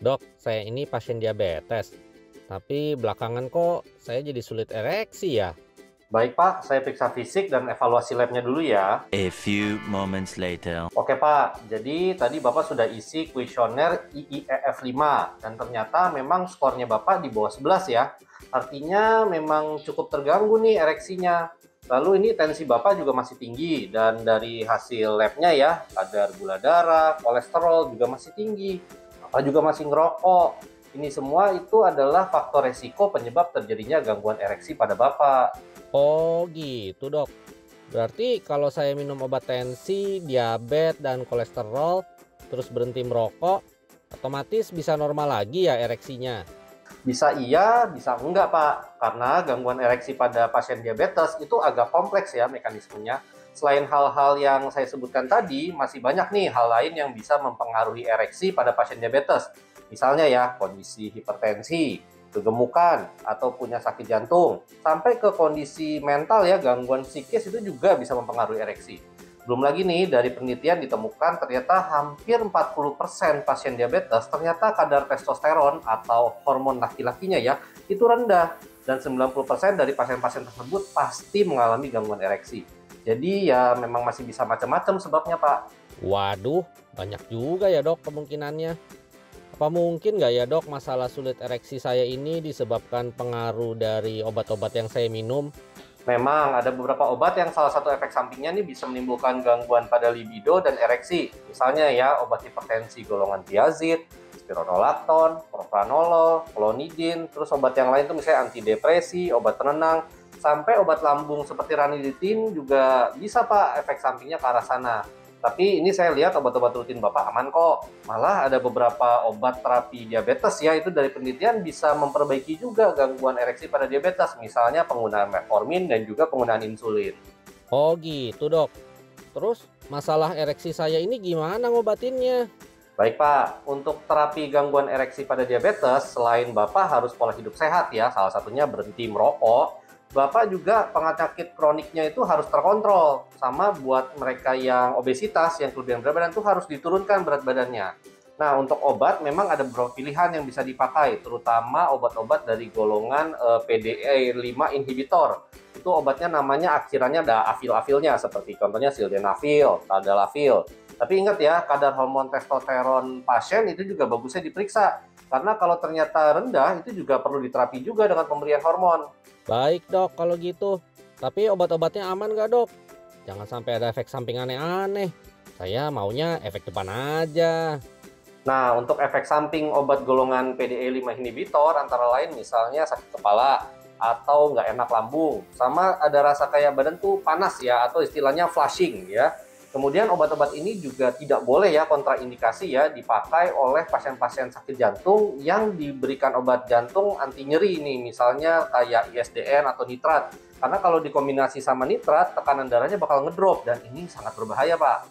Dok, saya ini pasien diabetes, tapi belakangan kok saya jadi sulit ereksi ya. Baik Pak, saya periksa fisik dan evaluasi labnya dulu ya. A few moments later. Oke Pak, jadi tadi Bapak sudah isi kuesioner IIEF 5 dan ternyata memang skornya Bapak di bawah 11 ya. Artinya memang cukup terganggu nih ereksinya. Lalu ini tensi Bapak juga masih tinggi dan dari hasil labnya ya, kadar gula darah, kolesterol juga masih tinggi. Bapak juga masih ngerokok. Ini semua itu adalah faktor resiko penyebab terjadinya gangguan ereksi pada Bapak. Oh gitu dok. Berarti kalau saya minum obat tensi, diabetes, dan kolesterol, terus berhenti merokok, otomatis bisa normal lagi ya ereksinya. Bisa iya, bisa enggak Pak. Karena gangguan ereksi pada pasien diabetes itu agak kompleks ya mekanismenya. Selain hal-hal yang saya sebutkan tadi, masih banyak nih hal lain yang bisa mempengaruhi ereksi pada pasien diabetes. Misalnya ya, kondisi hipertensi, kegemukan, atau punya sakit jantung. Sampai ke kondisi mental ya, gangguan psikis itu juga bisa mempengaruhi ereksi. Belum lagi nih, dari penelitian ditemukan ternyata hampir 40% pasien diabetes ternyata kadar testosteron atau hormon laki-lakinya ya, itu rendah. Dan 90% dari pasien-pasien tersebut pasti mengalami gangguan ereksi. Jadi ya memang masih bisa macam-macam sebabnya Pak. Waduh, banyak juga ya dok kemungkinannya. Apa mungkin nggak ya dok masalah sulit ereksi saya ini disebabkan pengaruh dari obat-obat yang saya minum? Memang ada beberapa obat yang salah satu efek sampingnya nih bisa menimbulkan gangguan pada libido dan ereksi. Misalnya ya obat hipertensi golongan thiazid, spironolakton, propranolol, klonidin, terus obat yang lain tuh misalnya antidepresi, obat penenang, sampai obat lambung seperti ranitidin juga bisa Pak efek sampingnya ke arah sana. Tapi ini saya lihat obat-obat rutin Bapak aman kok. Malah ada beberapa obat terapi diabetes ya, itu dari penelitian bisa memperbaiki juga gangguan ereksi pada diabetes. Misalnya penggunaan metformin dan juga penggunaan insulin. Oh gitu dok. Terus masalah ereksi saya ini gimana ngobatinnya? Baik Pak, untuk terapi gangguan ereksi pada diabetes, selain Bapak harus pola hidup sehat ya, salah satunya berhenti merokok, Bapak juga penyakit kroniknya itu harus terkontrol. Sama buat mereka yang obesitas, yang kelebihan berat badan itu harus diturunkan berat badannya. Nah, untuk obat memang ada beberapa pilihan yang bisa dipakai, terutama obat-obat dari golongan PDE5 inhibitor. Itu obatnya namanya akhirannya ada afil-afilnya, seperti contohnya sildenafil, tadalafil. Tapi ingat ya, kadar hormon testosteron pasien itu juga bagusnya diperiksa. Karena kalau ternyata rendah, itu juga perlu diterapi juga dengan pemberian hormon. Baik dok kalau gitu. Tapi obat-obatnya aman nggak dok? Jangan sampai ada efek samping aneh-aneh. Saya maunya efek depan aja. Nah, untuk efek samping obat golongan PDE5 inhibitor antara lain misalnya sakit kepala atau nggak enak lambung, sama ada rasa kayak badan tuh panas ya, atau istilahnya flushing ya. Kemudian obat-obat ini juga tidak boleh ya kontraindikasi ya dipakai oleh pasien-pasien sakit jantung yang diberikan obat jantung anti nyeri nih, misalnya kayak ISDN atau nitrat. Karena kalau dikombinasi sama nitrat, tekanan darahnya bakal ngedrop dan ini sangat berbahaya Pak.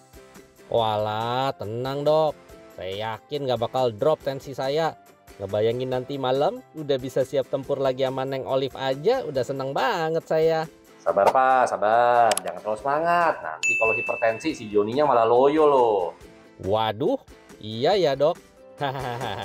Walah, tenang dok. Saya yakin nggak bakal drop tensi saya. Ngebayangin nanti malam udah bisa siap tempur lagi sama Neng Olive aja, udah seneng banget saya. Sabar Pak, sabar. Jangan terlalu semangat. Nanti kalau hipertensi si Joninya malah loyo loh. Waduh, iya ya dok. Hahaha.